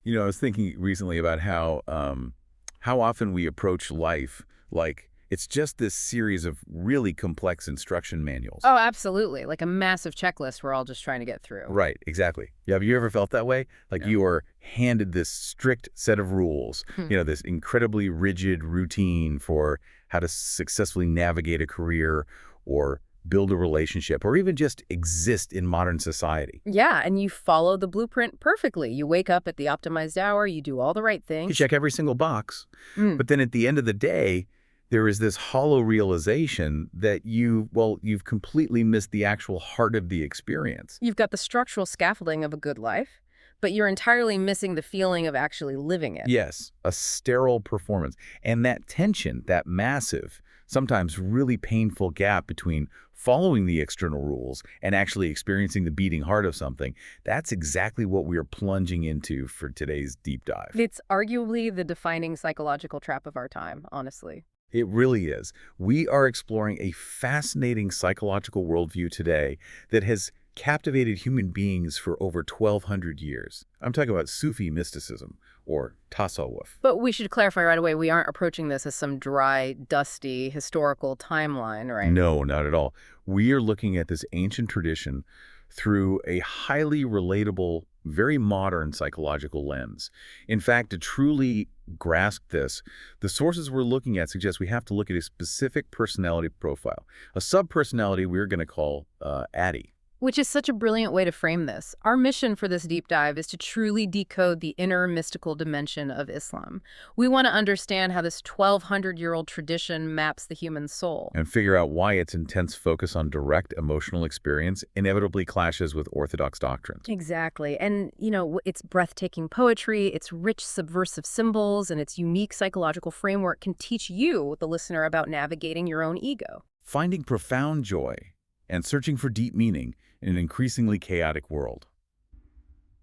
I was thinking recently about how often we approach life like it's just this series of really complex instruction manuals. Oh, absolutely. Like a massive checklist we're all just trying to get through. Right, exactly. Yeah, have you ever felt that way? Like Yeah. you are handed this strict set of rules, Hmm. this incredibly rigid routine for how to successfully navigate a career or build a relationship or even just exist in modern society. Yeah, and you follow the blueprint perfectly. You wake up at the optimized hour, you do all the right You things. check every single box, Mm. but then at the end of the day, there is this hollow realization that you've completely missed the actual heart of the experience. You've got the structural scaffolding of a good life, but you're entirely missing the feeling of actually living it. Yes, a sterile performance. And that tension, that massive, sometimes really painful gap between following the external rules and actually experiencing the beating heart of something, that's exactly what we are plunging into for today's deep dive. It's arguably the defining psychological trap of our time, honestly. It really is. We are exploring a fascinating psychological worldview today that has captivated human beings for over 1,200 years. I'm talking about Sufi mysticism, or Tasawwuf. But we should clarify right away, we aren't approaching this as some dry, dusty, historical timeline, right? No, not at all. We are looking at this ancient tradition through a highly relatable, very modern psychological lens. In fact, to truly grasp this, the sources we're looking at suggest we have to look at a specific personality profile, a sub-personality we're going to call Addy. Which is such a brilliant way to frame this. Our mission for this deep dive is to truly decode the inner mystical dimension of Islam. We want to understand how this 1,200-year-old tradition maps the human soul. And figure out why its intense focus on direct emotional experience inevitably clashes with orthodox doctrines. Exactly. And, its breathtaking poetry, its rich subversive symbols, and its unique psychological framework can teach you, the listener, about navigating your own ego. Finding profound joy and searching for deep meaning in an increasingly chaotic world.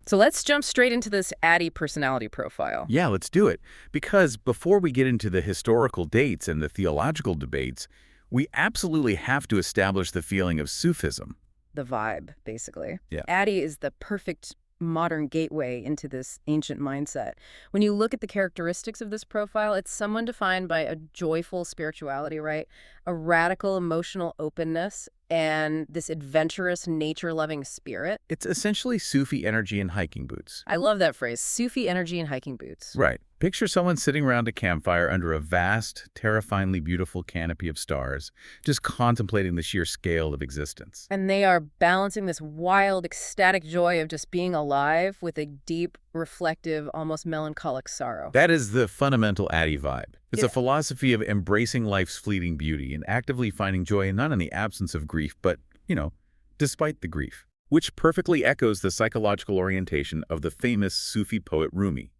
So let's jump straight into this Addy personality profile. Yeah, let's do it. Because before we get into the historical dates and the theological debates, we absolutely have to establish the feeling of Sufism. The vibe, basically. Yeah. Addy is the perfect modern gateway into this ancient mindset. When you look at the characteristics of this profile, it's someone defined by a joyful spirituality, right? A radical emotional openness and this adventurous, nature-loving spirit. It's essentially Sufi energy in hiking boots. I love that phrase, Sufi energy in hiking boots. Right. Picture someone sitting around a campfire under a vast, terrifyingly beautiful canopy of stars, just contemplating the sheer scale of existence. And they are balancing this wild, ecstatic joy of just being alive with a deep, reflective, almost melancholic sorrow. That is the fundamental Addy vibe. It's Yeah. a philosophy of embracing life's fleeting beauty and actively finding joy not in the absence of grief, but, despite the grief, which perfectly echoes the psychological orientation of the famous Sufi poet Rumi.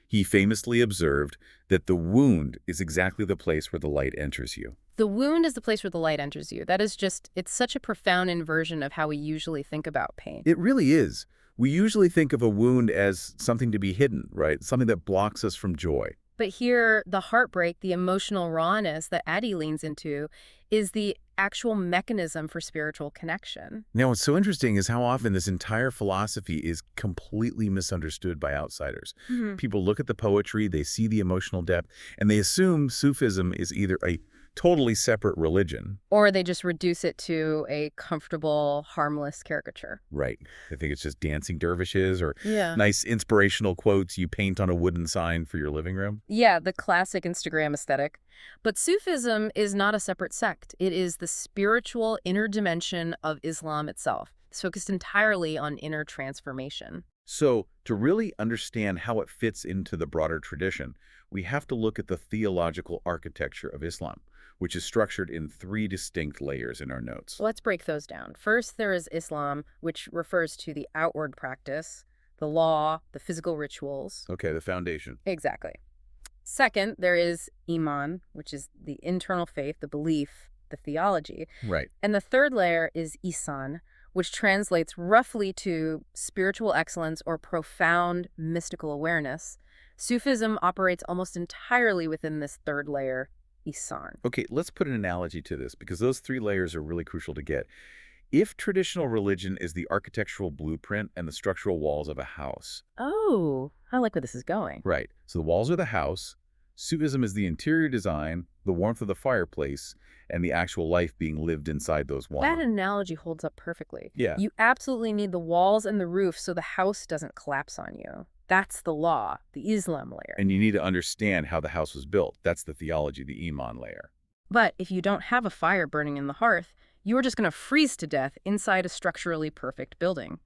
He famously observed that the wound is exactly the place where the light enters you. The wound is the place where the light enters you. That is just, it's such a profound inversion of how we usually think about pain. It really is. We usually think of a wound as something to be hidden, right? Something that blocks us from joy. But here, the heartbreak, the emotional rawness that Addy leans into is the actual mechanism for spiritual connection. Now, what's so interesting is how often this entire philosophy is completely misunderstood by outsiders. People look at the poetry, they see the emotional depth, and they assume Sufism is either a totally separate religion. Or they just reduce it to a comfortable, harmless caricature. Right. I think it's just dancing dervishes or Yeah. nice inspirational quotes you paint on a wooden sign for your living room. Yeah, the classic Instagram aesthetic. But Sufism is not a separate sect. It is the spiritual inner dimension of Islam itself. It's focused entirely on inner transformation. So, to really understand how it fits into the broader tradition, we have to look at the theological architecture of Islam, which is structured in 3 distinct layers in our notes. Let's break those down. First, there is Islam, which refers to the outward practice, the law, the physical rituals. Okay, the foundation. Exactly. Second, there is Iman, which is the internal faith, the belief, the theology. Right. And the third layer is Ihsan, which translates roughly to spiritual excellence or profound mystical awareness. Sufism operates almost entirely within this third layer, Ihsan. Okay, let's put an analogy to this because those 3 layers are really crucial to get. If traditional religion is the architectural blueprint and the structural walls of a house. Oh, I like where this is going. Right. So the walls are the house, Sufism is the interior design, the warmth of the fireplace, and the actual life being lived inside those walls. That analogy holds up perfectly. Yeah. You absolutely need the walls and the roof so the house doesn't collapse on you. That's the law, the Islam layer. And you need to understand how the house was built. That's the theology, the Iman layer. But if you don't have a fire burning in the hearth, you're just going to freeze to death inside a structurally perfect building.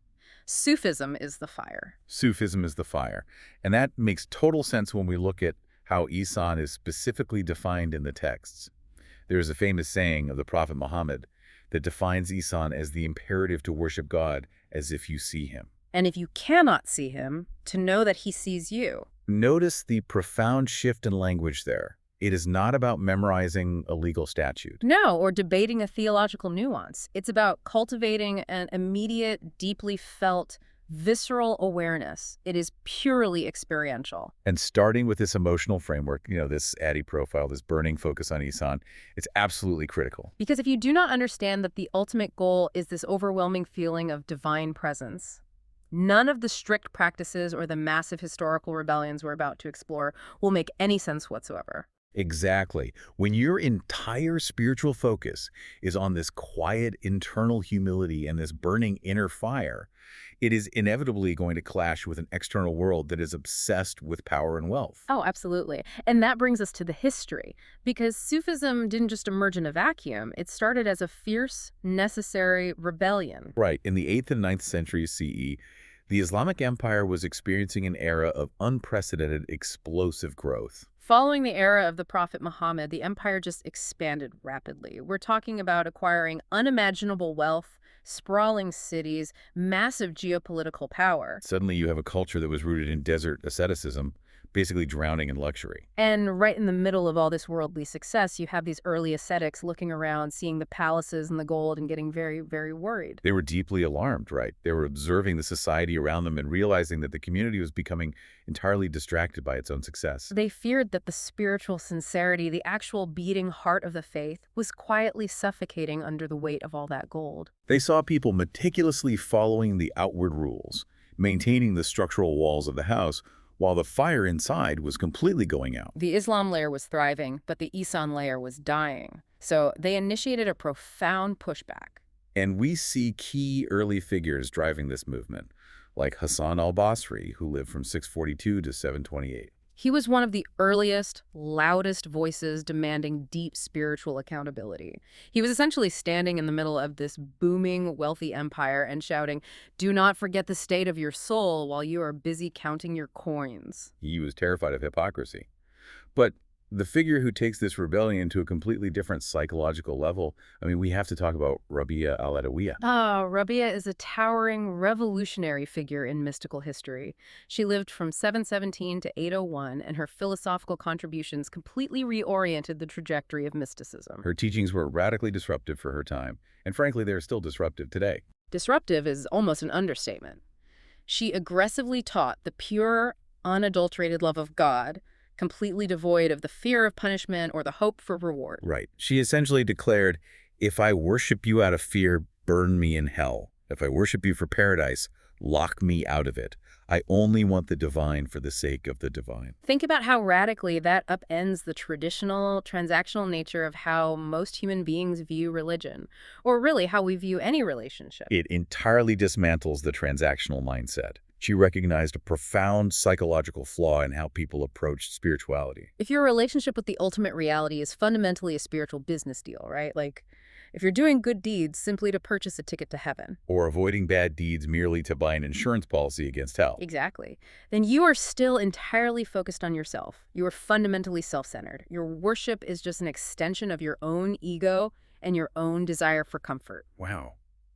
Sufism is the fire. Sufism is the fire. And that makes total sense when we look at how Ihsan is specifically defined in the texts. There is a famous saying of the Prophet Muhammad that defines Ihsan as the imperative to worship God as if you see him. And if you cannot see him, to know that he sees you. Notice the profound shift in language there. It is not about memorizing a legal statute. No, or debating a theological nuance. It's about cultivating an immediate, deeply felt, visceral awareness. It is purely experiential. And starting with this emotional framework, this Addy profile, this burning focus on Ihsan, it's absolutely critical. Because if you do not understand that the ultimate goal is this overwhelming feeling of divine presence, none of the strict practices or the massive historical rebellions we're about to explore will make any sense whatsoever. Exactly. When your entire spiritual focus is on this quiet internal humility and this burning inner fire, it is inevitably going to clash with an external world that is obsessed with power and wealth. Oh, absolutely. And that brings us to the history, because Sufism didn't just emerge in a vacuum. It started as a fierce, necessary rebellion. Right. In the 8th and 9th centuries CE, the Islamic Empire was experiencing an era of unprecedented explosive growth. Following the era of the Prophet Muhammad, the empire just expanded rapidly. We're talking about acquiring unimaginable wealth, sprawling cities, massive geopolitical power. Suddenly you have a culture that was rooted in desert asceticism, basically drowning in luxury. And right in the middle of all this worldly success, you have these early ascetics looking around, seeing the palaces and the gold and getting very, very worried. They were deeply alarmed, right? They were observing the society around them and realizing that the community was becoming entirely distracted by its own success. They feared that the spiritual sincerity, the actual beating heart of the faith, was quietly suffocating under the weight of all that gold. They saw people meticulously following the outward rules, maintaining the structural walls of the house, while the fire inside was completely going out. The Islam layer was thriving, but the Ihsan layer was dying. So they initiated a profound pushback. And we see key early figures driving this movement, like Hassan al-Basri, who lived from 642 to 728. He was one of the earliest, loudest voices demanding deep spiritual accountability. He was essentially standing in the middle of this booming, wealthy empire and shouting, "Do not forget the state of your soul while you are busy counting your coins." He was terrified of hypocrisy. But the figure who takes this rebellion to a completely different psychological level, we have to talk about Rabia al-Adawiyya. Rabia is a towering, revolutionary figure in mystical history. She lived from 717 to 801, and her philosophical contributions completely reoriented the trajectory of mysticism. Her teachings were radically disruptive for her time, and frankly, they're still disruptive today. Disruptive is almost an understatement. She aggressively taught the pure, unadulterated love of God, completely devoid of the fear of punishment or the hope for reward. Right. She essentially declared, if I worship you out of fear, burn me in hell. If I worship you for paradise, lock me out of it. I only want the divine for the sake of the divine. Think about how radically that upends the traditional, transactional nature of how most human beings view religion, or really how we view any relationship. It entirely dismantles the transactional mindset. She recognized a profound psychological flaw in how people approached spirituality. If your relationship with the ultimate reality is fundamentally a spiritual business deal, right? Like, if you're doing good deeds simply to purchase a ticket to heaven. Or avoiding bad deeds merely to buy an insurance policy against hell. Exactly. Then you are still entirely focused on yourself. You are fundamentally self-centered. Your worship is just an extension of your own ego and your own desire for comfort. Wow.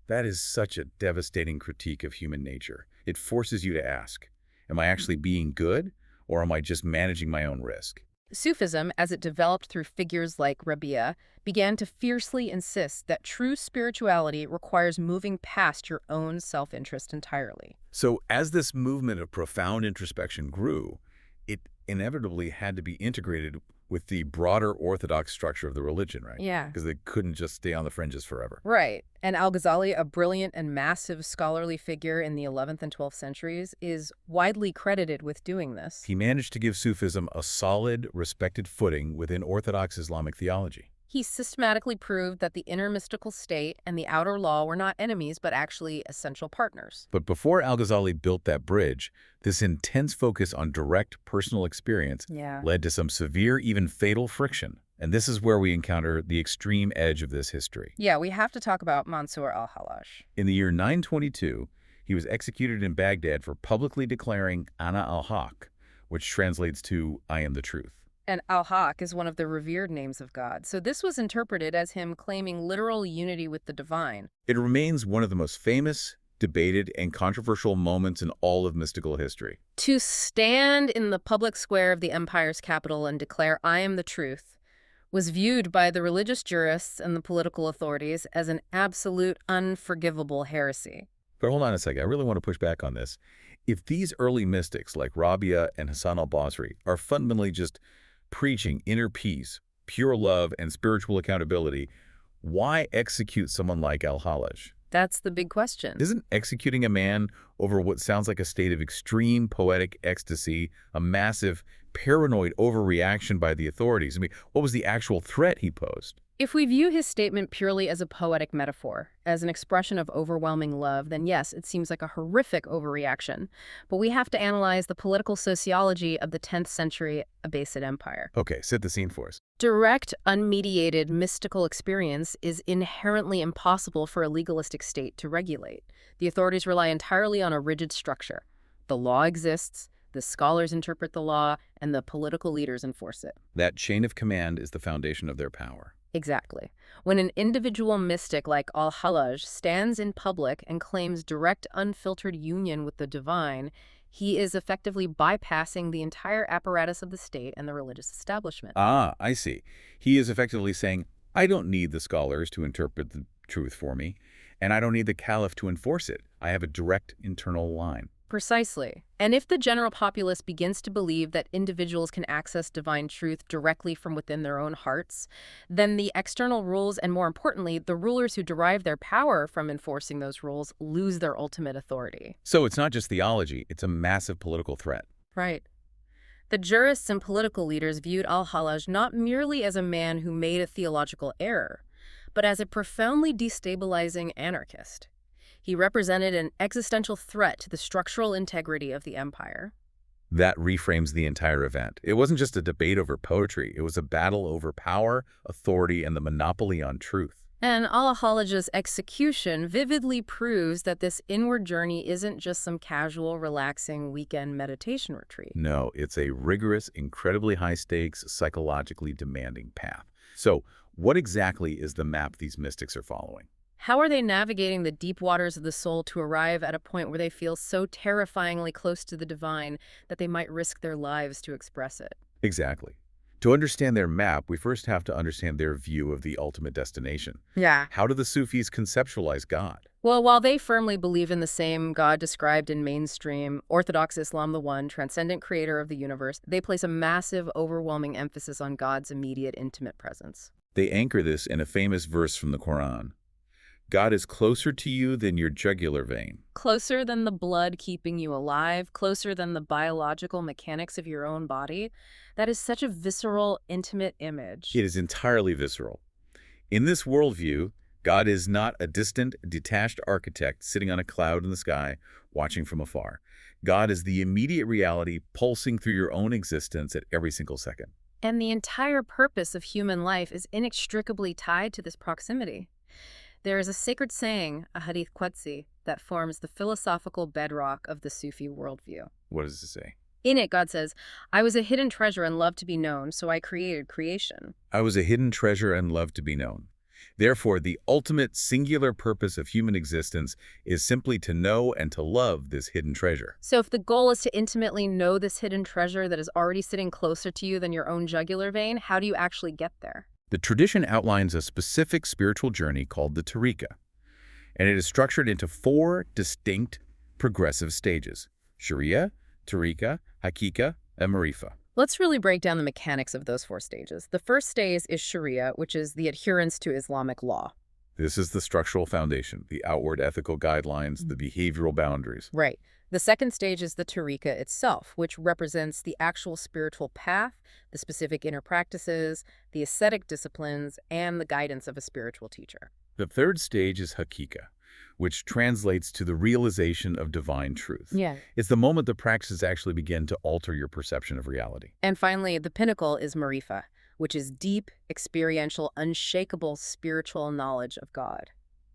That is such a devastating critique of human nature. It forces you to ask, am I actually being good, or am I just managing my own risk? Sufism, as it developed through figures like Rabia, began to fiercely insist that true spirituality requires moving past your own self-interest entirely. So as this movement of profound introspection grew, it inevitably had to be integrated with the broader orthodox structure of the religion, right? Yeah. Because they couldn't just stay on the fringes forever. Right. And Al-Ghazali, a brilliant and massive scholarly figure in the 11th and 12th centuries, is widely credited with doing this. He managed to give Sufism a solid, respected footing within Orthodox Islamic theology. He systematically proved that the inner mystical state and the outer law were not enemies, but actually essential partners. But before Al-Ghazali built that bridge, this intense focus on direct personal experience led to some severe, even fatal friction. And this is where we encounter the extreme edge of this history. Yeah, we have to talk about Mansur al-Hallaj. In the year 922, he was executed in Baghdad for publicly declaring Ana al-Haq, which translates to, I am the truth. And al-Haq is one of the revered names of God, so this was interpreted as him claiming literal unity with the divine. It remains one of the most famous, debated, and controversial moments in all of mystical history. To stand in the public square of the empire's capital and declare, I am the truth, was viewed by the religious jurists and the political authorities as an absolute unforgivable heresy. But hold on a second, I really want to push back on this. If these early mystics like Rabia and Hassan al-Basri are fundamentally just preaching inner peace, pure love, and spiritual accountability, why execute someone like al-Hallaj? That's the big question. Isn't executing a man over what sounds like a state of extreme poetic ecstasy a massive, paranoid overreaction by the authorities? I mean, what was the actual threat he posed? If we view his statement purely as a poetic metaphor, as an expression of overwhelming love, then yes, it seems like a horrific overreaction. But we have to analyze the political sociology of the 10th century Abbasid Empire. Okay, set the scene for us. Direct, unmediated, mystical experience is inherently impossible for a legalistic state to regulate. The authorities rely entirely on a rigid structure. The law exists, the scholars interpret the law, and the political leaders enforce it. That chain of command is the foundation of their power. Exactly. When an individual mystic like al-Hallaj stands in public and claims direct, unfiltered union with the divine, he is effectively bypassing the entire apparatus of the state and the religious establishment. Ah, I see. He is effectively saying, I don't need the scholars to interpret the truth for me, and I don't need the caliph to enforce it. I have a direct internal line. Precisely. And if the general populace begins to believe that individuals can access divine truth directly from within their own hearts, then the external rules, and more importantly, the rulers who derive their power from enforcing those rules, lose their ultimate authority. So it's not just theology, it's a massive political threat. Right. The jurists and political leaders viewed al-Hallaj not merely as a man who made a theological error, but as a profoundly destabilizing anarchist. He represented an existential threat to the structural integrity of the empire. That reframes the entire event. It wasn't just a debate over poetry. It was a battle over power, authority, and the monopoly on truth. And al-Hallaj's execution vividly proves that this inward journey isn't just some casual, relaxing weekend meditation retreat. No, it's a rigorous, incredibly high-stakes, psychologically demanding path. So, what exactly is the map these mystics are following? How are they navigating the deep waters of the soul to arrive at a point where they feel so terrifyingly close to the divine that they might risk their lives to express it? Exactly. To understand their map, we first have to understand their view of the ultimate destination. Yeah. How do the Sufis conceptualize God? Well, while they firmly believe in the same God described in mainstream Orthodox Islam, the one transcendent creator of the universe, they place a massive, overwhelming emphasis on God's immediate, intimate presence. They anchor this in a famous verse from the Quran. God is closer to you than your jugular vein. Closer than the blood keeping you alive, closer than the biological mechanics of your own body. That is such a visceral, intimate image. It is entirely visceral. In this worldview, God is not a distant, detached architect sitting on a cloud in the sky, watching from afar. God is the immediate reality pulsing through your own existence at every single second. And the entire purpose of human life is inextricably tied to this proximity. There is a sacred saying, a hadith qudsi, that forms the philosophical bedrock of the Sufi worldview. What does it say? In it, God says, I was a hidden treasure and loved to be known, so I created creation. I was a hidden treasure and loved to be known. Therefore, the ultimate singular purpose of human existence is simply to know and to love this hidden treasure. So if the goal is to intimately know this hidden treasure that is already sitting closer to you than your own jugular vein, how do you actually get there? The tradition outlines a specific spiritual journey called the tariqa, and it is structured into 4 distinct progressive stages: Sharia, Tariqa, Hakika, and Marifa. Let's really break down the mechanics of those 4 stages. The first stage is Sharia, which is the adherence to Islamic law. This is the structural foundation, the outward ethical guidelines, the behavioral boundaries. Right. The second stage is the tariqa itself, which represents the actual spiritual path, the specific inner practices, the ascetic disciplines, and the guidance of a spiritual teacher. The third stage is hakika, which translates to the realization of divine truth. Yeah. It's the moment the practices actually begin to alter your perception of reality. And finally, the pinnacle is marifa, which is deep, experiential, unshakable spiritual knowledge of God.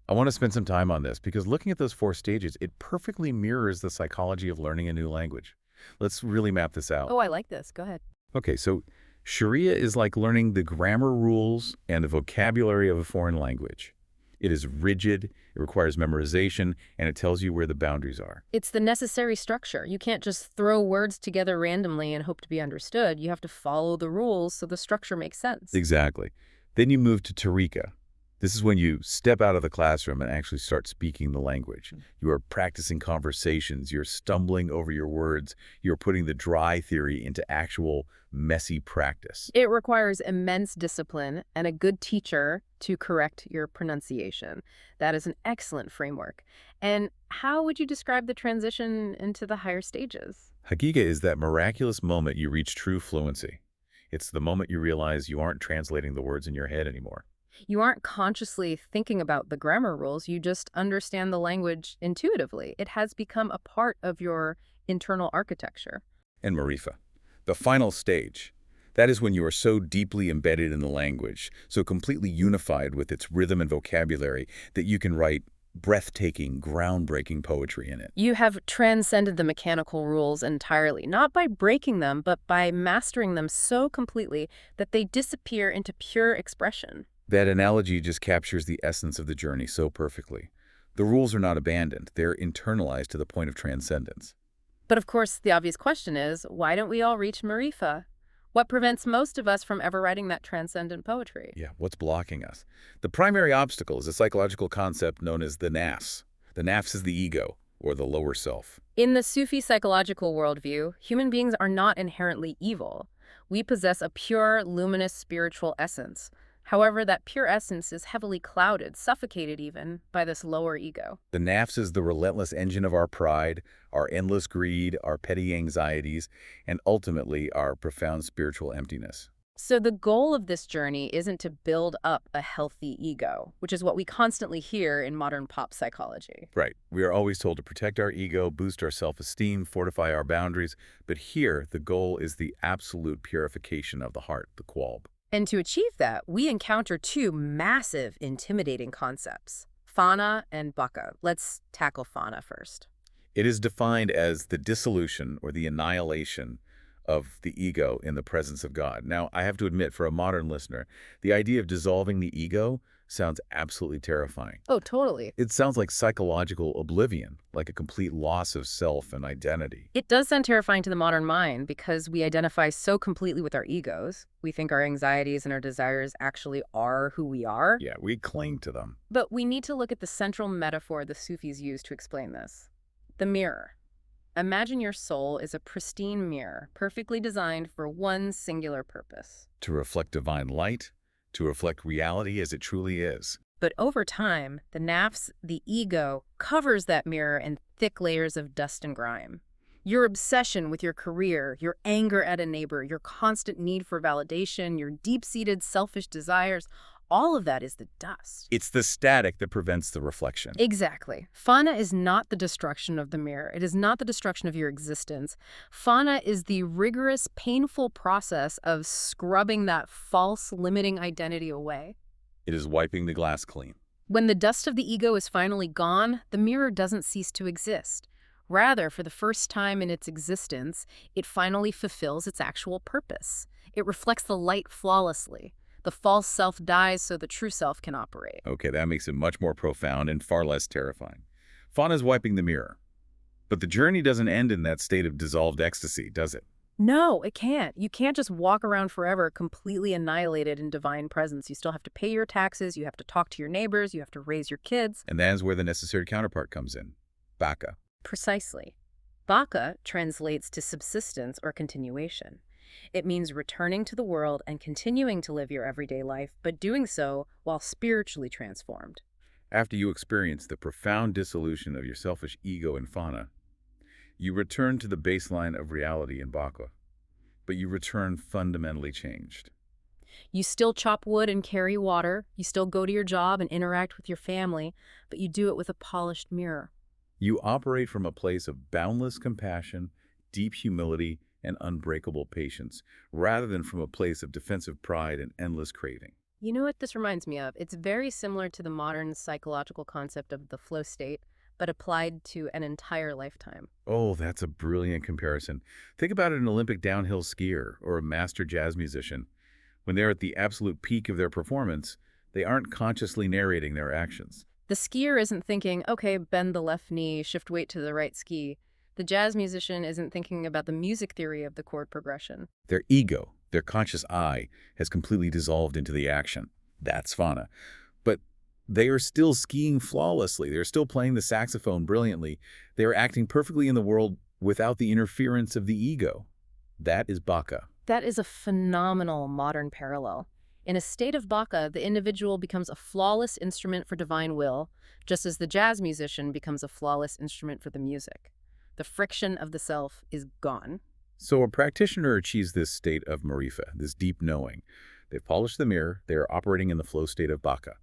I want to spend some time on this because looking at those 4 stages, it perfectly mirrors the psychology of learning a new language. Let's really map this out. Oh, I like this. Go ahead. Okay, so Sharia is like learning the grammar rules and the vocabulary of a foreign language. It is rigid, it requires memorization, and it tells you where the boundaries are. It's the necessary structure. You can't just throw words together randomly and hope to be understood. You have to follow the rules so the structure makes sense. Exactly. Then you move to tariqa. This is when you step out of the classroom and actually start speaking the language. You are practicing conversations, you're stumbling over your words, you're putting the dry theory into actual messy practice. It requires immense discipline and a good teacher to correct your pronunciation. That is an excellent framework. And how would you describe the transition into the higher stages? Hakika is that miraculous moment you reach true fluency. It's the moment you realize you aren't translating the words in your head anymore. You aren't consciously thinking about the grammar rules, you just understand the language intuitively. It has become a part of your internal architecture. And marifa, the final stage. That is when you are so deeply embedded in the language, so completely unified with its rhythm and vocabulary that you can write breathtaking, groundbreaking poetry in it. You have transcended the mechanical rules entirely, not by breaking them, but by mastering them so completely that they disappear into pure expression. That analogy just captures the essence of the journey so perfectly. The rules are not abandoned, they're internalized to the point of transcendence. But of course, the obvious question is, why don't we all reach marifa? What prevents most of us from ever writing that transcendent poetry? Yeah, what's blocking us? The primary obstacle is a psychological concept known as the nafs. The nafs is the ego, or the lower self. In the Sufi psychological worldview, human beings are not inherently evil. We possess a pure, luminous spiritual essence. However, that pure essence is heavily clouded, suffocated even, by this lower ego. The nafs is the relentless engine of our pride, our endless greed, our petty anxieties, and ultimately our profound spiritual emptiness. So the goal of this journey isn't to build up a healthy ego, which is what we constantly hear in modern pop psychology. Right. We are always told to protect our ego, boost our self-esteem, fortify our boundaries, but here the goal is the absolute purification of the heart, the qualb. And to achieve that, we encounter 2 massive, intimidating concepts, fana and baka. Let's tackle fana first. It is defined as the dissolution or the annihilation of the ego in the presence of God. Now, I have to admit, for a modern listener, the idea of dissolving the ego sounds absolutely terrifying. Oh, totally. It sounds like psychological oblivion, like a complete loss of self and identity. It does sound terrifying to the modern mind because we identify so completely with our egos. We think our anxieties and our desires actually are who we are. Yeah, we cling to them. But we need to look at the central metaphor the Sufis use to explain this. The mirror. Imagine your soul is a pristine mirror, perfectly designed for one singular purpose. To reflect divine light, to reflect reality as it truly is. But over time, the nafs, the ego, covers that mirror in thick layers of dust and grime. Your obsession with your career, your anger at a neighbor, your constant need for validation, your deep-seated selfish desires, all of that is the dust. It's the static that prevents the reflection. Exactly. Fana is not the destruction of the mirror. It is not the destruction of your existence. Fana is the rigorous, painful process of scrubbing that false, limiting identity away. It is wiping the glass clean. When the dust of the ego is finally gone, the mirror doesn't cease to exist. Rather, for the first time in its existence, it finally fulfills its actual purpose. It reflects the light flawlessly. The false self dies so the true self can operate. Okay, that makes it much more profound and far less terrifying. Fana is wiping the mirror. But the journey doesn't end in that state of dissolved ecstasy, does it? No, it can't. You can't just walk around forever completely annihilated in divine presence. You still have to pay your taxes, you have to talk to your neighbors, you have to raise your kids. And that is where the necessary counterpart comes in. Baka. Precisely. Baka translates to subsistence or continuation. It means returning to the world and continuing to live your everyday life, but doing so while spiritually transformed. After you experience the profound dissolution of your selfish ego in fauna, you return to the baseline of reality in Baka, but you return fundamentally changed. You still chop wood and carry water, you still go to your job and interact with your family, but you do it with a polished mirror. You operate from a place of boundless compassion, deep humility, and unbreakable patience, rather than from a place of defensive pride and endless craving. You know what this reminds me of? It's very similar to the modern psychological concept of the flow state, but applied to an entire lifetime. Oh, that's a brilliant comparison. Think about an Olympic downhill skier or a master jazz musician. When they're at the absolute peak of their performance, they aren't consciously narrating their actions. The skier isn't thinking, okay, bend the left knee, shift weight to the right ski. The jazz musician isn't thinking about the music theory of the chord progression. Their ego, their conscious I, has completely dissolved into the action. That's fauna. But they are still skiing flawlessly. They're still playing the saxophone brilliantly. They are acting perfectly in the world without the interference of the ego. That is Baka. That is a phenomenal modern parallel. In a state of Baka, the individual becomes a flawless instrument for divine will, just as the jazz musician becomes a flawless instrument for the music. The friction of the self is gone. So a practitioner achieves this state of marifa, this deep knowing. They've polished the mirror. They are operating in the flow state of Baka.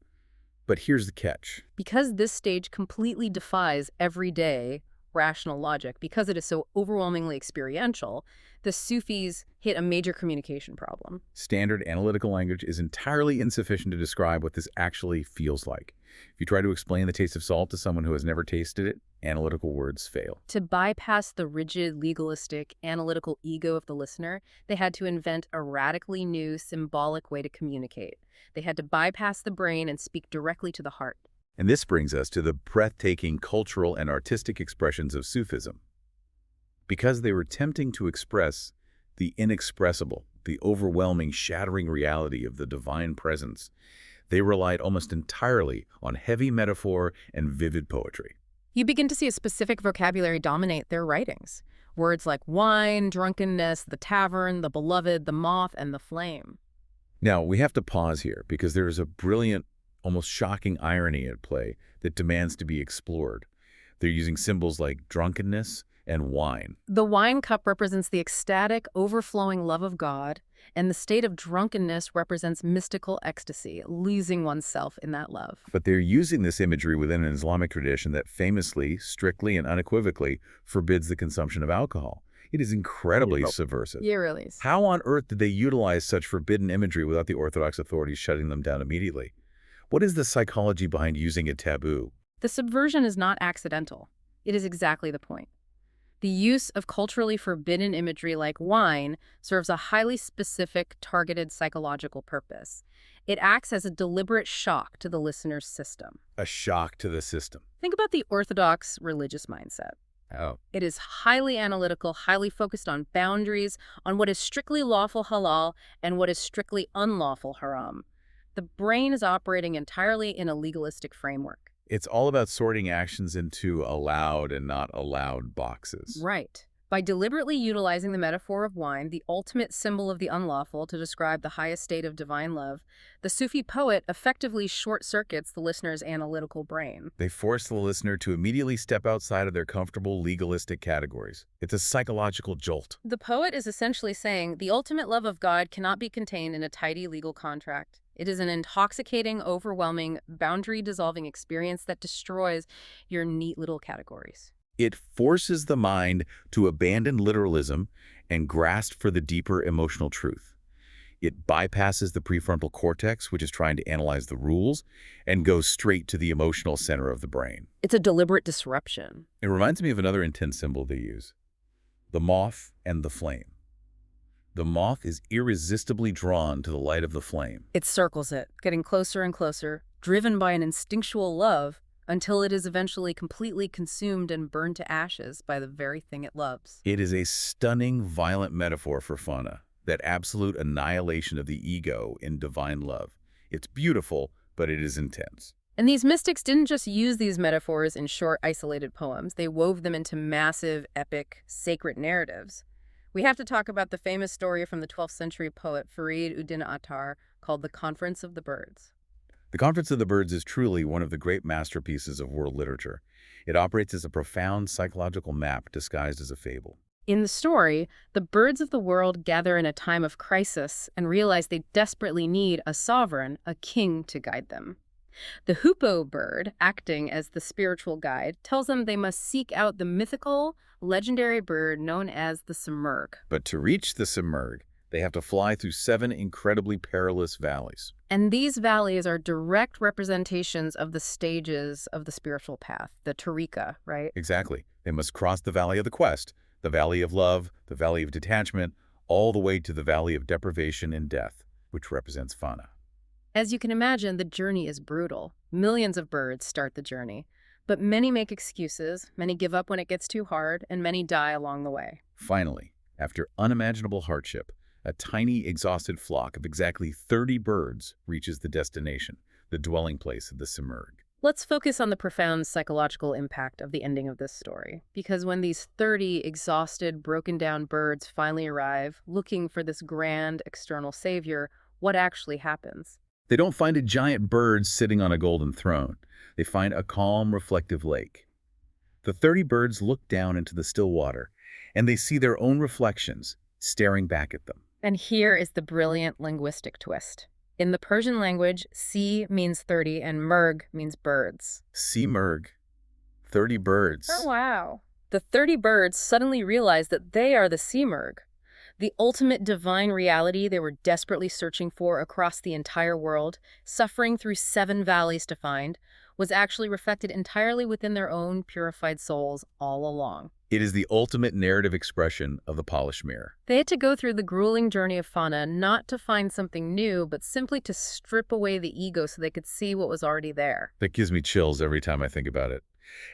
But here's the catch. Because this stage completely defies everyday rational logic, because it is so overwhelmingly experiential, the Sufis hit a major communication problem. Standard analytical language is entirely insufficient to describe what this actually feels like. If you try to explain the taste of salt to someone who has never tasted it, analytical words fail. To bypass the rigid, legalistic, analytical ego of the listener, they had to invent a radically new, symbolic way to communicate. They had to bypass the brain and speak directly to the heart. And this brings us to the breathtaking cultural and artistic expressions of Sufism. Because they were attempting to express the inexpressible, the overwhelming, shattering reality of the divine presence, they relied almost entirely on heavy metaphor and vivid poetry. You begin to see a specific vocabulary dominate their writings. Words like wine, drunkenness, the tavern, the beloved, the moth, and the flame. Now, we have to pause here because there is a brilliant, almost shocking irony at play that demands to be explored. They're using symbols like drunkenness and wine. The wine cup represents the ecstatic, overflowing love of God, and the state of drunkenness represents mystical ecstasy, losing oneself in that love. But they're using this imagery within an Islamic tradition that famously, strictly, and unequivocally forbids the consumption of alcohol. It is incredibly subversive. Yeah, really. How on earth did they utilize such forbidden imagery without the Orthodox authorities shutting them down immediately? What is the psychology behind using a taboo? The subversion is not accidental. It is exactly the point. The use of culturally forbidden imagery like wine serves a highly specific, targeted psychological purpose. It acts as a deliberate shock to the listener's system. A shock to the system. Think about the Orthodox religious mindset. Oh. It is highly analytical, highly focused on boundaries, on what is strictly lawful halal and what is strictly unlawful haram. The brain is operating entirely in a legalistic framework. It's all about sorting actions into allowed and not allowed boxes. Right. By deliberately utilizing the metaphor of wine, the ultimate symbol of the unlawful, to describe the highest state of divine love, the Sufi poet effectively short-circuits the listener's analytical brain. They force the listener to immediately step outside of their comfortable legalistic categories. It's a psychological jolt. The poet is essentially saying the ultimate love of God cannot be contained in a tidy legal contract. It is an intoxicating, overwhelming, boundary-dissolving experience that destroys your neat little categories. It forces the mind to abandon literalism and grasp for the deeper emotional truth. It bypasses the prefrontal cortex, which is trying to analyze the rules, and goes straight to the emotional center of the brain. It's a deliberate disruption. It reminds me of another intense symbol they use, the moth and the flame. The moth is irresistibly drawn to the light of the flame. It circles it, getting closer and closer, driven by an instinctual love, until it is eventually completely consumed and burned to ashes by the very thing it loves. It is a stunning, violent metaphor for fauna, that absolute annihilation of the ego in divine love. It's beautiful, but it is intense. And these mystics didn't just use these metaphors in short, isolated poems. They wove them into massive, epic, sacred narratives. We have to talk about the famous story from the 12th century poet Farid Uddin Attar called The Conference of the Birds. The Conference of the Birds is truly one of the great masterpieces of world literature. It operates as a profound psychological map disguised as a fable. In the story, the birds of the world gather in a time of crisis and realize they desperately need a sovereign, a king, to guide them. The hoopoe bird, acting as the spiritual guide, tells them they must seek out the mythical, legendary bird known as the Simurgh. But to reach the Simurgh, they have to fly through 7 incredibly perilous valleys. And these valleys are direct representations of the stages of the spiritual path, the tariqa, right? Exactly. They must cross the Valley of the Quest, the Valley of Love, the Valley of Detachment, all the way to the Valley of Deprivation and Death, which represents Fana. As you can imagine, the journey is brutal. Millions of birds start the journey. But many make excuses, many give up when it gets too hard, and many die along the way. Finally, after unimaginable hardship, a tiny, exhausted flock of exactly 30 birds reaches the destination, the dwelling place of the Simurgh. Let's focus on the profound psychological impact of the ending of this story. Because when these 30 exhausted, broken-down birds finally arrive, looking for this grand external savior, what actually happens? They don't find a giant bird sitting on a golden throne. They find a calm, reflective lake. The 30 birds look down into the still water, and they see their own reflections staring back at them. And here is the brilliant linguistic twist. In the Persian language, si means 30 and murg means birds. Simurgh, 30 birds. Oh, wow. The 30 birds suddenly realize that they are the Simurgh, the ultimate divine reality they were desperately searching for across the entire world, suffering through 7 valleys to find, was actually reflected entirely within their own purified souls all along. It is the ultimate narrative expression of the polished mirror. They had to go through the grueling journey of Fana not to find something new, but simply to strip away the ego so they could see what was already there. That gives me chills every time I think about it.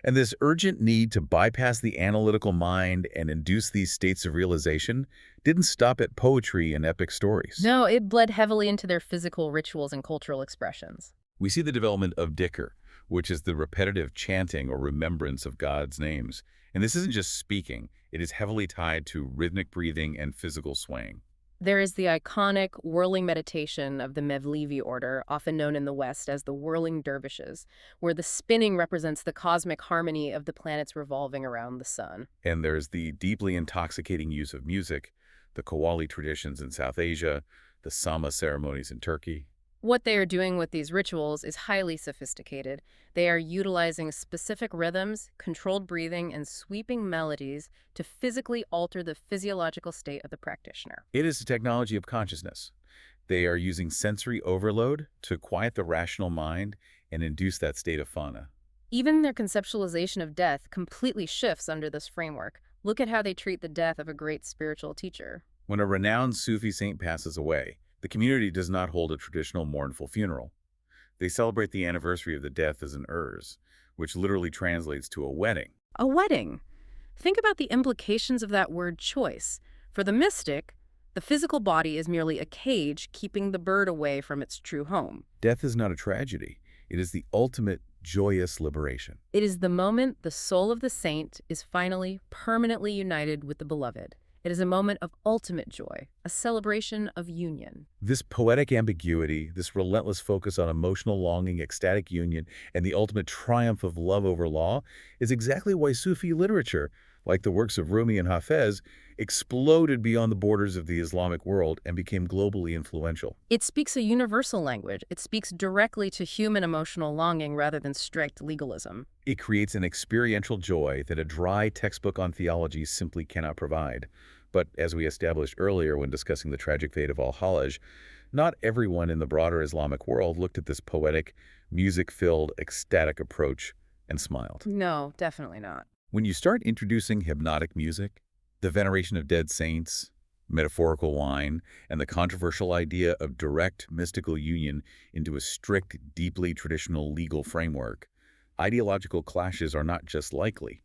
And this urgent need to bypass the analytical mind and induce these states of realization didn't stop at poetry and epic stories. No, it bled heavily into their physical rituals and cultural expressions. We see the development of dhikr, which is the repetitive chanting or remembrance of God's names. And this isn't just speaking, it is heavily tied to rhythmic breathing and physical swaying. There is the iconic whirling meditation of the Mevlevi order, often known in the West as the whirling dervishes, where the spinning represents the cosmic harmony of the planets revolving around the sun. And there's the deeply intoxicating use of music, the Qawwali traditions in South Asia, the Sama ceremonies in Turkey. What they are doing with these rituals is highly sophisticated. They are utilizing specific rhythms, controlled breathing, and sweeping melodies to physically alter the physiological state of the practitioner. It is a technology of consciousness. They are using sensory overload to quiet the rational mind and induce that state of Fana. Even their conceptualization of death completely shifts under this framework. Look at how they treat the death of a great spiritual teacher. When a renowned Sufi saint passes away, the community does not hold a traditional mournful funeral. They celebrate the anniversary of the death as an urz, which literally translates to a wedding. A wedding. Think about the implications of that word choice. For the mystic, the physical body is merely a cage keeping the bird away from its true home. Death is not a tragedy. It is the ultimate joyous liberation. It is the moment the soul of the saint is finally permanently united with the beloved. It is a moment of ultimate joy, a celebration of union. This poetic ambiguity, this relentless focus on emotional longing, ecstatic union, and the ultimate triumph of love over law is exactly why Sufi literature, like the works of Rumi and Hafez, exploded beyond the borders of the Islamic world and became globally influential. It speaks a universal language. It speaks directly to human emotional longing rather than strict legalism. It creates an experiential joy that a dry textbook on theology simply cannot provide. But as we established earlier when discussing the tragic fate of Al-Hallaj, not everyone in the broader Islamic world looked at this poetic, music-filled, ecstatic approach and smiled. No, definitely not. When you start introducing hypnotic music, the veneration of dead saints, metaphorical wine, and the controversial idea of direct mystical union into a strict, deeply traditional legal framework, ideological clashes are not just likely.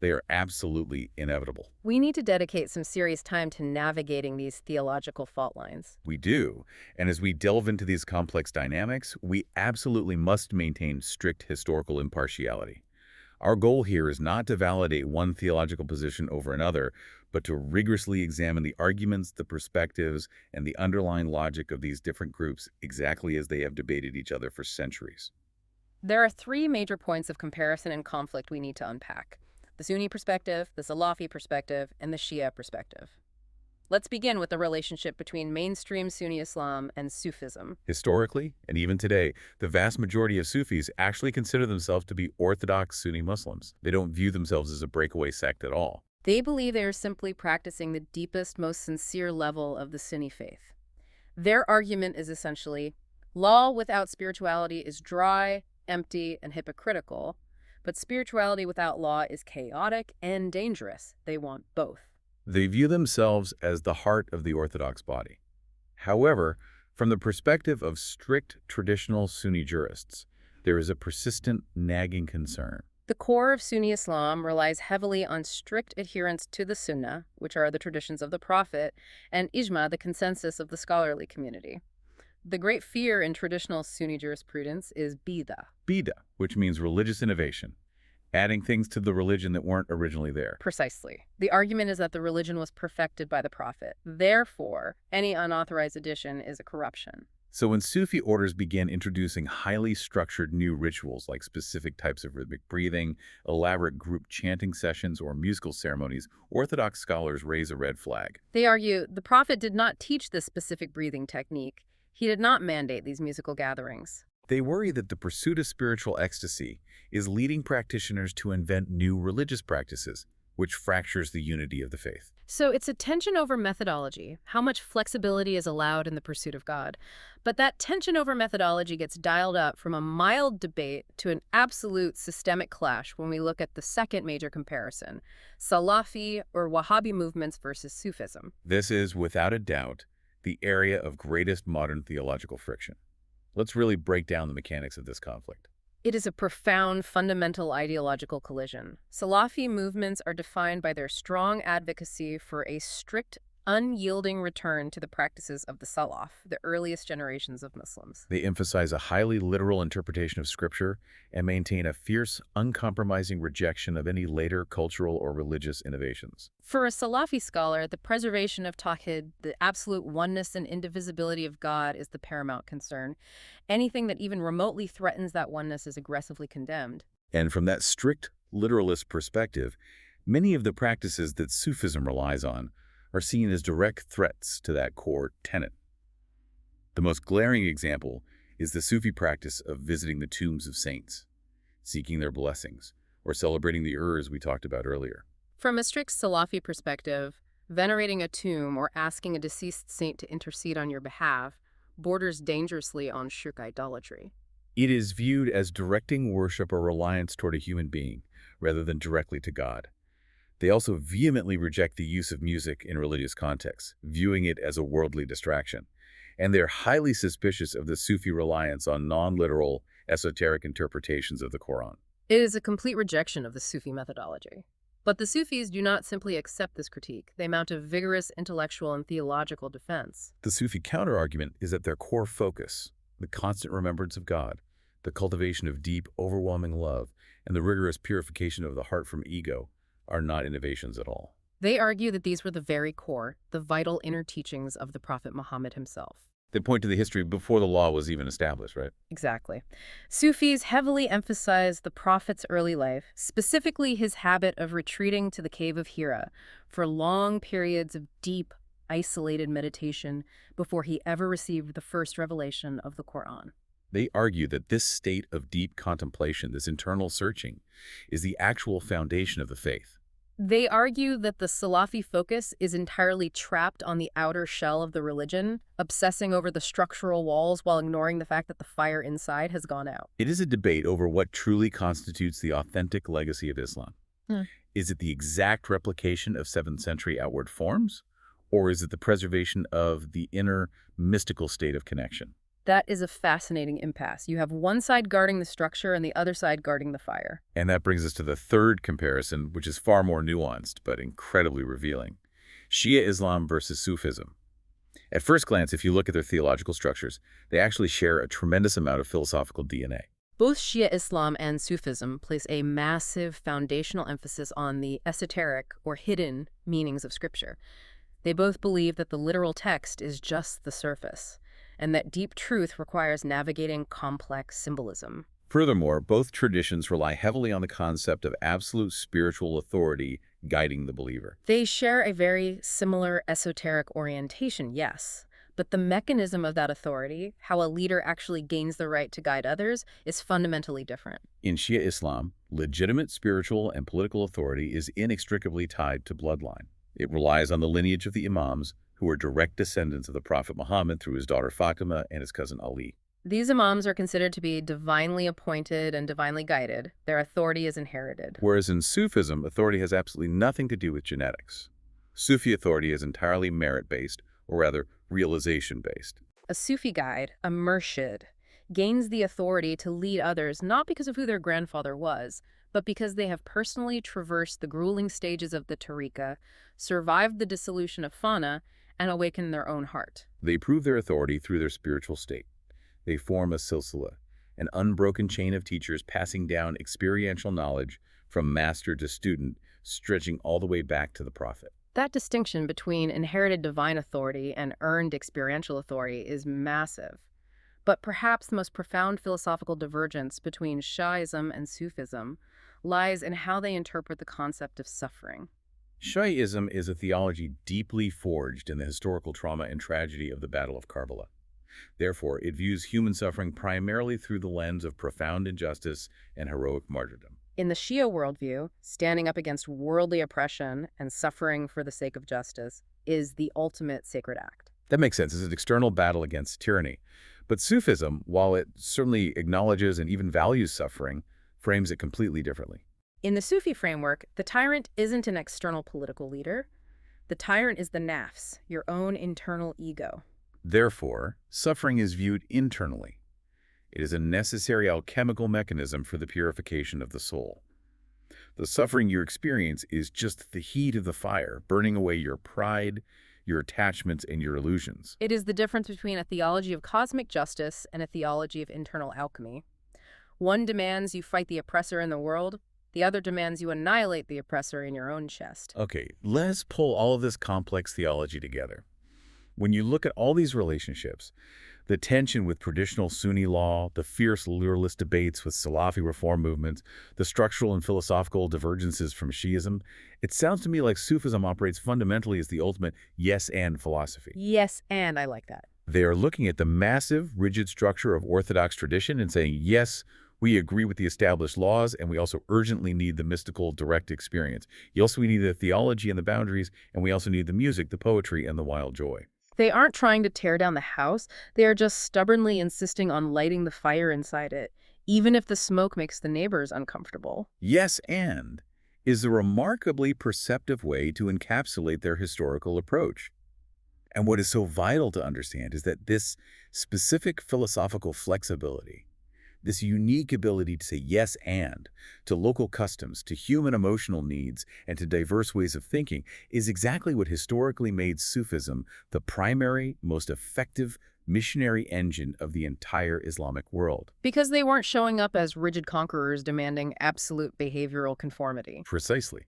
They are absolutely inevitable. We need to dedicate some serious time to navigating these theological fault lines. We do. And as we delve into these complex dynamics, we absolutely must maintain strict historical impartiality. Our goal here is not to validate one theological position over another, but to rigorously examine the arguments, the perspectives, and the underlying logic of these different groups exactly as they have debated each other for centuries. There are three major points of comparison and conflict we need to unpack: the Sunni perspective, the Salafi perspective, and the Shia perspective. Let's begin with the relationship between mainstream Sunni Islam and Sufism. Historically, and even today, the vast majority of Sufis actually consider themselves to be orthodox Sunni Muslims. They don't view themselves as a breakaway sect at all. They believe they are simply practicing the deepest, most sincere level of the Sunni faith. Their argument is essentially, law without spirituality is dry, empty, and hypocritical, but spirituality without law is chaotic and dangerous. They want both. They view themselves as the heart of the orthodox body. However, from the perspective of strict traditional Sunni jurists, there is a persistent, nagging concern. The core of Sunni Islam relies heavily on strict adherence to the Sunnah, which are the traditions of the Prophet, and Ijma, the consensus of the scholarly community. The great fear in traditional Sunni jurisprudence is bid'ah. Bid'ah, which means religious innovation, adding things to the religion that weren't originally there. Precisely. The argument is that the religion was perfected by the Prophet. Therefore, any unauthorized addition is a corruption. So when Sufi orders begin introducing highly structured new rituals like specific types of rhythmic breathing, elaborate group chanting sessions, or musical ceremonies, Orthodox scholars raise a red flag. They argue the Prophet did not teach this specific breathing technique. He did not mandate these musical gatherings. They worry that the pursuit of spiritual ecstasy is leading practitioners to invent new religious practices, which fractures the unity of the faith. So it's a tension over methodology, how much flexibility is allowed in the pursuit of God. But that tension over methodology gets dialed up from a mild debate to an absolute systemic clash when we look at the second major comparison, Salafi or Wahhabi movements versus Sufism. This is, without a doubt, the area of greatest modern theological friction. Let's really break down the mechanics of this conflict. It is a profound, fundamental ideological collision. Salafi movements are defined by their strong advocacy for a strict, unyielding return to the practices of the Salaf, the earliest generations of Muslims. They emphasize a highly literal interpretation of Scripture and maintain a fierce, uncompromising rejection of any later cultural or religious innovations. For a Salafi scholar, the preservation of Tawhid, the absolute oneness and indivisibility of God, is the paramount concern. Anything that even remotely threatens that oneness is aggressively condemned. And from that strict, literalist perspective, many of the practices that Sufism relies on are seen as direct threats to that core tenet. The most glaring example is the Sufi practice of visiting the tombs of saints, seeking their blessings, or celebrating the Urs we talked about earlier. From a strict Salafi perspective, venerating a tomb or asking a deceased saint to intercede on your behalf borders dangerously on shirk idolatry. It is viewed as directing worship or reliance toward a human being, rather than directly to God. They also vehemently reject the use of music in religious contexts, viewing it as a worldly distraction. And they're highly suspicious of the Sufi reliance on non-literal, esoteric interpretations of the Quran. It is a complete rejection of the Sufi methodology. But the Sufis do not simply accept this critique. They mount a vigorous intellectual and theological defense. The Sufi counterargument is that their core focus, the constant remembrance of God, the cultivation of deep, overwhelming love, and the rigorous purification of the heart from ego, are not innovations at all. They argue that these were the very core, the vital inner teachings of the Prophet Muhammad himself. They point to the history before the law was even established, right? Exactly. Sufis heavily emphasize the Prophet's early life, specifically his habit of retreating to the cave of Hira for long periods of deep, isolated meditation before he ever received the first revelation of the Quran. They argue that this state of deep contemplation, this internal searching, is the actual foundation of the faith. They argue that the Salafi focus is entirely trapped on the outer shell of the religion, obsessing over the structural walls while ignoring the fact that the fire inside has gone out. It is a debate over what truly constitutes the authentic legacy of Islam. Is it the exact replication of 7th century outward forms, or is it the preservation of the inner mystical state of connection? That is a fascinating impasse. You have one side guarding the structure and the other side guarding the fire. And that brings us to the third comparison, which is far more nuanced, but incredibly revealing. Shia Islam versus Sufism. At first glance, if you look at their theological structures, they actually share a tremendous amount of philosophical DNA. Both Shia Islam and Sufism place a massive foundational emphasis on the esoteric or hidden meanings of Scripture. They both believe that the literal text is just the surface, and that deep truth requires navigating complex symbolism. Furthermore, both traditions rely heavily on the concept of absolute spiritual authority guiding the believer. They share a very similar esoteric orientation, yes, but the mechanism of that authority, how a leader actually gains the right to guide others, is fundamentally different. In Shia Islam, legitimate spiritual and political authority is inextricably tied to bloodline. It relies on the lineage of the imams, who are direct descendants of the Prophet Muhammad through his daughter Fatima and his cousin Ali. These imams are considered to be divinely appointed and divinely guided. Their authority is inherited. Whereas in Sufism, authority has absolutely nothing to do with genetics. Sufi authority is entirely merit-based, or rather, realization-based. A Sufi guide, a murshid, gains the authority to lead others not because of who their grandfather was, but because they have personally traversed the grueling stages of the tariqah, survived the dissolution of fana, and awakened their own heart. They prove their authority through their spiritual state. They form a silsila, an unbroken chain of teachers passing down experiential knowledge from master to student, stretching all the way back to the Prophet. That distinction between inherited divine authority and earned experiential authority is massive. But perhaps the most profound philosophical divergence between Shi'ism and Sufism lies in how they interpret the concept of suffering. Shi'ism is a theology deeply forged in the historical trauma and tragedy of the Battle of Karbala. Therefore, it views human suffering primarily through the lens of profound injustice and heroic martyrdom. In the Shia worldview, standing up against worldly oppression and suffering for the sake of justice is the ultimate sacred act. That makes sense. It's an external battle against tyranny. But Sufism, while it certainly acknowledges and even values suffering, frames it completely differently. In the Sufi framework, the tyrant isn't an external political leader. The tyrant is the nafs, your own internal ego. Therefore, suffering is viewed internally. It is a necessary alchemical mechanism for the purification of the soul. The suffering you experience is just the heat of the fire, burning away your pride, your attachments, and your illusions. It is the difference between a theology of cosmic justice and a theology of internal alchemy. One demands you fight the oppressor in the world. The other demands you annihilate the oppressor in your own chest. Okay, let's pull all of this complex theology together. When you look at all these relationships, the tension with traditional Sunni law, the fierce luralist debates with Salafi reform movements, the structural and philosophical divergences from Shi'ism, it sounds to me like Sufism operates fundamentally as the ultimate yes-and philosophy. Yes, and I like that. They are looking at the massive, rigid structure of Orthodox tradition and saying, yes, we agree with the established laws, and we also urgently need the mystical, direct experience. We need the theology and the boundaries, and we also need the music, the poetry, and the wild joy. They aren't trying to tear down the house. They are just stubbornly insisting on lighting the fire inside it, even if the smoke makes the neighbors uncomfortable. Yes, and is a remarkably perceptive way to encapsulate their historical approach. And what is so vital to understand is that this specific philosophical flexibility, this unique ability to say yes and to local customs, to human emotional needs, and to diverse ways of thinking is exactly what historically made Sufism the primary, most effective missionary engine of the entire Islamic world. Because they weren't showing up as rigid conquerors demanding absolute behavioral conformity. Precisely.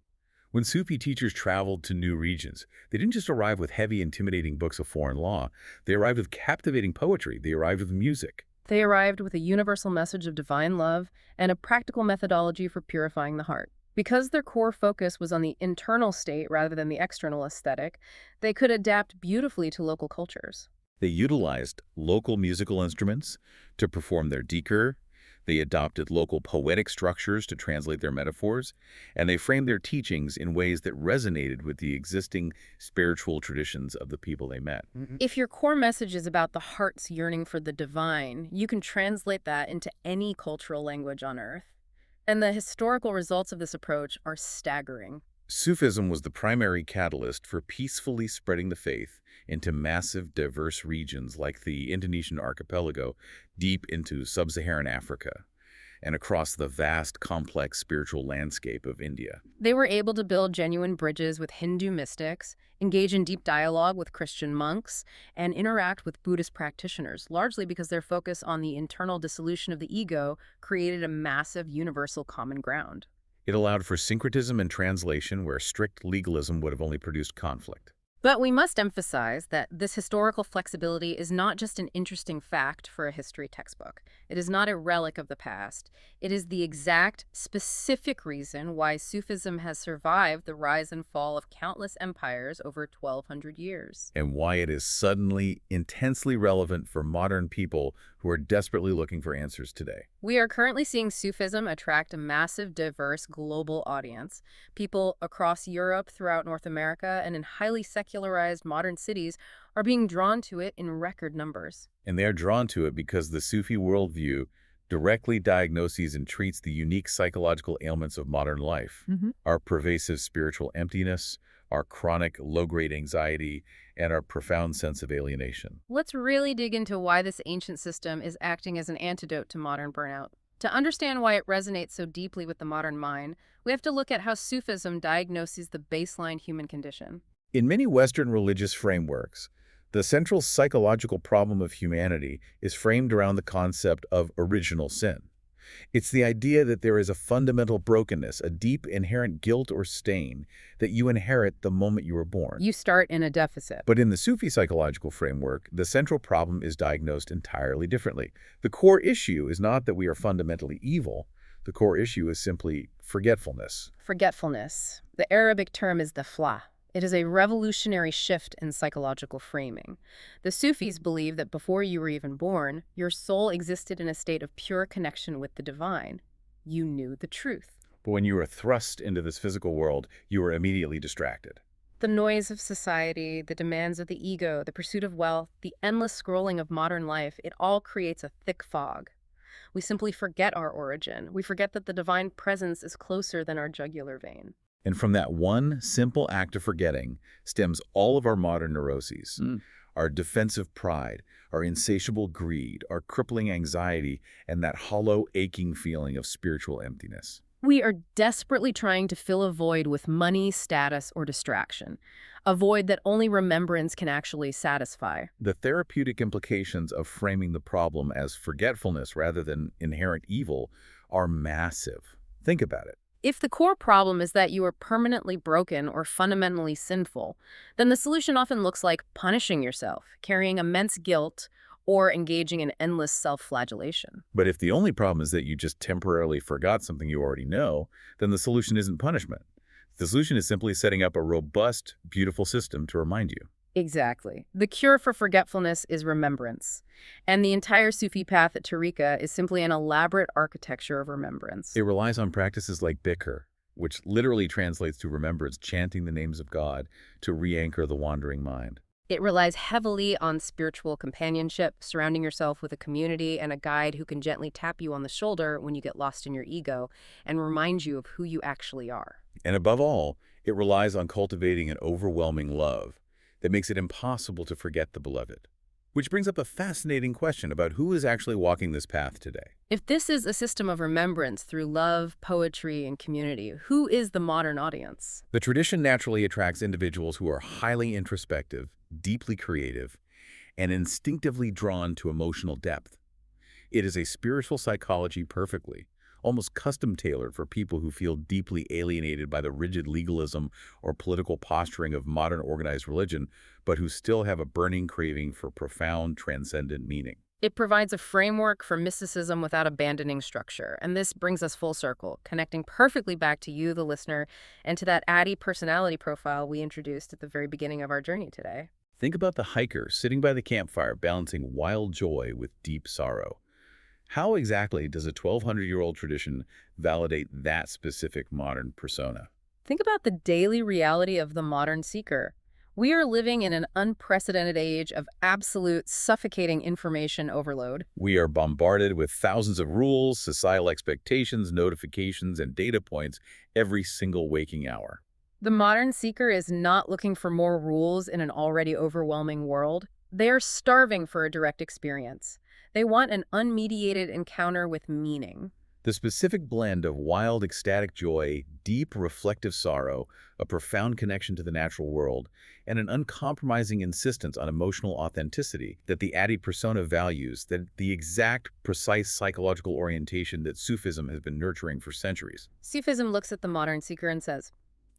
When Sufi teachers traveled to new regions, they didn't just arrive with heavy, intimidating books of foreign law. They arrived with captivating poetry. They arrived with music. They arrived with a universal message of divine love and a practical methodology for purifying the heart. Because their core focus was on the internal state rather than the external aesthetic, they could adapt beautifully to local cultures. They utilized local musical instruments to perform their dhikr. They adopted local poetic structures to translate their metaphors, and they framed their teachings in ways that resonated with the existing spiritual traditions of the people they met. If your core message is about the heart's yearning for the divine, you can translate that into any cultural language on earth. And the historical results of this approach are staggering. Sufism was the primary catalyst for peacefully spreading the faith into massive, diverse regions like the Indonesian archipelago deep into sub-Saharan Africa. and across the vast, complex spiritual landscape of India. They were able to build genuine bridges with Hindu mystics, engage in deep dialogue with Christian monks, and interact with Buddhist practitioners, largely because their focus on the internal dissolution of the ego created a massive universal common ground. It allowed for syncretism and translation where strict legalism would have only produced conflict. But we must emphasize that this historical flexibility is not just an interesting fact for a history textbook. It is not a relic of the past. It is the exact, specific reason why Sufism has survived the rise and fall of countless empires over 1,200 years. And why it is suddenly intensely relevant for modern people who are desperately looking for answers today. We are currently seeing Sufism attract a massive, diverse global audience. People across Europe, throughout North America, and in highly secularized modern cities are being drawn to it in record numbers. And they are drawn to it because the Sufi worldview directly diagnoses and treats the unique psychological ailments of modern life, our pervasive spiritual emptiness, our chronic low-grade anxiety, and our profound sense of alienation. Let's really dig into why this ancient system is acting as an antidote to modern burnout. To understand why it resonates so deeply with the modern mind, we have to look at how Sufism diagnoses the baseline human condition. In many Western religious frameworks, the central psychological problem of humanity is framed around the concept of original sin. It's the idea that there is a fundamental brokenness, a deep inherent guilt or stain that you inherit the moment you were born. You start in a deficit. But in the Sufi psychological framework, the central problem is diagnosed entirely differently. The core issue is not that we are fundamentally evil. The core issue is simply forgetfulness. Forgetfulness. The Arabic term is the flah. It is a revolutionary shift in psychological framing. The Sufis believe that before you were even born, your soul existed in a state of pure connection with the divine. You knew the truth. But when you were thrust into this physical world, you were immediately distracted. The noise of society, the demands of the ego, the pursuit of wealth, the endless scrolling of modern life, it all creates a thick fog. We simply forget our origin. We forget that the divine presence is closer than our jugular vein. And from that one simple act of forgetting stems all of our modern neuroses, our defensive pride, our insatiable greed, our crippling anxiety, and that hollow, aching feeling of spiritual emptiness. We are desperately trying to fill a void with money, status, or distraction, a void that only remembrance can actually satisfy. The therapeutic implications of framing the problem as forgetfulness rather than inherent evil are massive. Think about it. If the core problem is that you are permanently broken or fundamentally sinful, then the solution often looks like punishing yourself, carrying immense guilt, or engaging in endless self-flagellation. But if the only problem is that you just temporarily forgot something you already know, then the solution isn't punishment. The solution is simply setting up a robust, beautiful system to remind you. Exactly. The cure for forgetfulness is remembrance. And the entire Sufi path at Tariqa is simply an elaborate architecture of remembrance. It relies on practices like Bikr, which literally translates to remembrance, chanting the names of God to re-anchor the wandering mind. It relies heavily on spiritual companionship, surrounding yourself with a community and a guide who can gently tap you on the shoulder when you get lost in your ego and remind you of who you actually are. And above all, it relies on cultivating an overwhelming love that makes it impossible to forget the beloved. Which brings up a fascinating question about who is actually walking this path today. If this is a system of remembrance through love, poetry, and community, who is the modern audience? The tradition naturally attracts individuals who are highly introspective, deeply creative, and instinctively drawn to emotional depth. It is a spiritual psychology perfectly, almost custom-tailored for people who feel deeply alienated by the rigid legalism or political posturing of modern organized religion, but who still have a burning craving for profound, transcendent meaning. It provides a framework for mysticism without abandoning structure. And this brings us full circle, connecting perfectly back to you, the listener, and to that Addy personality profile we introduced at the very beginning of our journey today. Think about the hiker sitting by the campfire balancing wild joy with deep sorrow. How exactly does a 1,200-year-old tradition validate that specific modern persona? Think about the daily reality of the modern seeker. We are living in an unprecedented age of absolute, suffocating information overload. We are bombarded with thousands of rules, societal expectations, notifications, and data points every single waking hour. The modern seeker is not looking for more rules in an already overwhelming world. They are starving for a direct experience. They want an unmediated encounter with meaning. The specific blend of wild, ecstatic joy, deep, reflective sorrow, a profound connection to the natural world, and an uncompromising insistence on emotional authenticity that the Adi persona values, that the exact, precise psychological orientation that Sufism has been nurturing for centuries. Sufism looks at the modern seeker and says,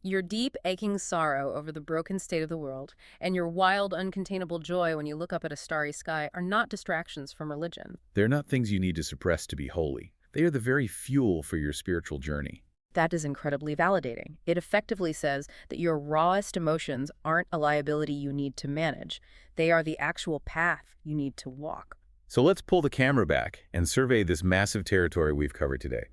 your deep, aching sorrow over the broken state of the world and your wild, uncontainable joy when you look up at a starry sky are not distractions from religion. They're not things you need to suppress to be holy. They are the very fuel for your spiritual journey. That is incredibly validating. It effectively says that your rawest emotions aren't a liability you need to manage. They are the actual path you need to walk. So let's pull the camera back and survey this massive territory we've covered today.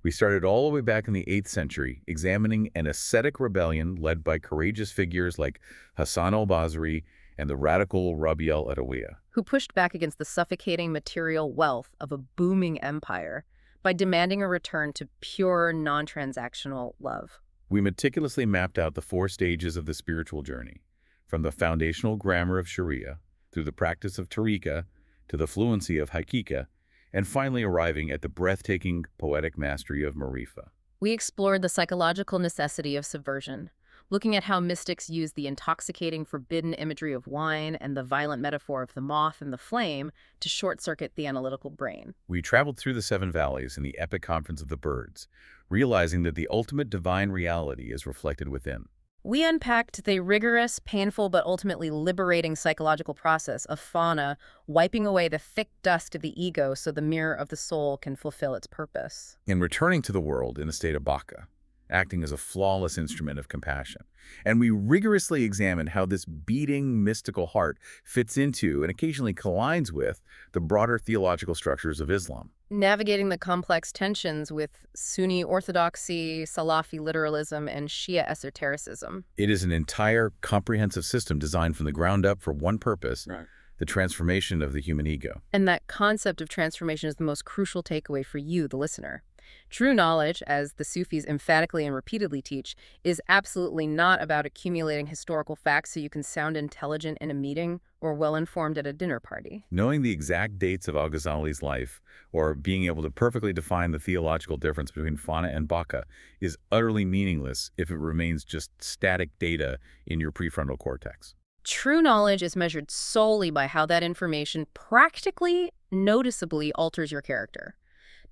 We started all the way back in the 8th century, examining an ascetic rebellion led by courageous figures like Hassan al-Basri and the radical Rabi al-Adawiyya, Who pushed back against the suffocating material wealth of a booming empire by demanding a return to pure, non-transactional love. We meticulously mapped out the 4 stages of the spiritual journey, from the foundational grammar of Sharia, through the practice of tariqa, to the fluency of haqiqa, and finally arriving at the breathtaking poetic mastery of marifa. We explored the psychological necessity of subversion, looking at how mystics use the intoxicating, forbidden imagery of wine and the violent metaphor of the moth and the flame to short-circuit the analytical brain. We traveled through the 7 valleys in the epic conference of the birds, realizing that the ultimate divine reality is reflected within. We unpacked the rigorous, painful, but ultimately liberating psychological process of fauna wiping away the thick dust of the ego so the mirror of the soul can fulfill its purpose. In returning to the world in a state of baka, acting as a flawless instrument of compassion. And we rigorously examined how this beating, mystical heart fits into and occasionally collides with the broader theological structures of Islam. Navigating the complex tensions with Sunni orthodoxy, Salafi literalism, and Shia esotericism. It is an entire comprehensive system designed from the ground up for one purpose, Right. the transformation of the human ego. And that concept of transformation is the most crucial takeaway for you, the listener. True knowledge, as the Sufis emphatically and repeatedly teach, is absolutely not about accumulating historical facts so you can sound intelligent in a meeting or well-informed at a dinner party. Knowing the exact dates of al-Ghazali's life, or being able to perfectly define the theological difference between fauna and baka, is utterly meaningless if it remains just static data in your prefrontal cortex. True knowledge is measured solely by how that information practically, noticeably alters your character.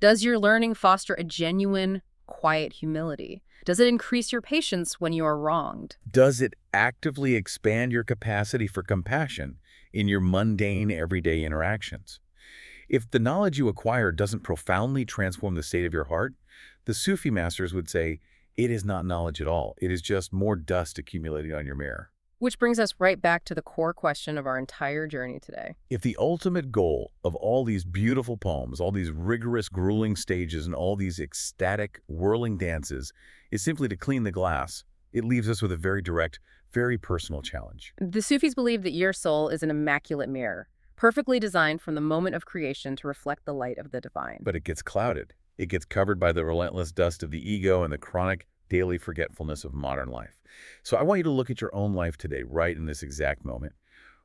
Does your learning foster a genuine, quiet humility? Does it increase your patience when you are wronged? Does it actively expand your capacity for compassion in your mundane, everyday interactions? If the knowledge you acquire doesn't profoundly transform the state of your heart, the Sufi masters would say, it is not knowledge at all. It is just more dust accumulating on your mirror. Which brings us right back to the core question of our entire journey today. If the ultimate goal of all these beautiful poems, all these rigorous, grueling stages, and all these ecstatic, whirling dances is simply to clean the glass, it leaves us with a very direct, very personal challenge. The Sufis believe that your soul is an immaculate mirror, perfectly designed from the moment of creation to reflect the light of the divine. But it gets clouded. It gets covered by the relentless dust of the ego and the chronic daily forgetfulness of modern life. So I want you to look at your own life today, right in this exact moment.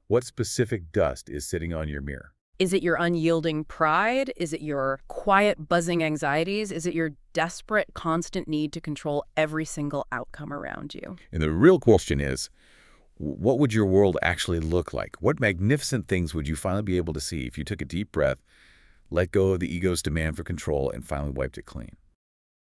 What specific dust is sitting on your mirror? Is it your unyielding pride? Is it your quiet, buzzing anxieties? Is it your desperate, constant need to control every single outcome around you? And the real question is, what would your world actually look like? What magnificent things would you finally be able to see if you took a deep breath, let go of the ego's demand for control, and finally wiped it clean?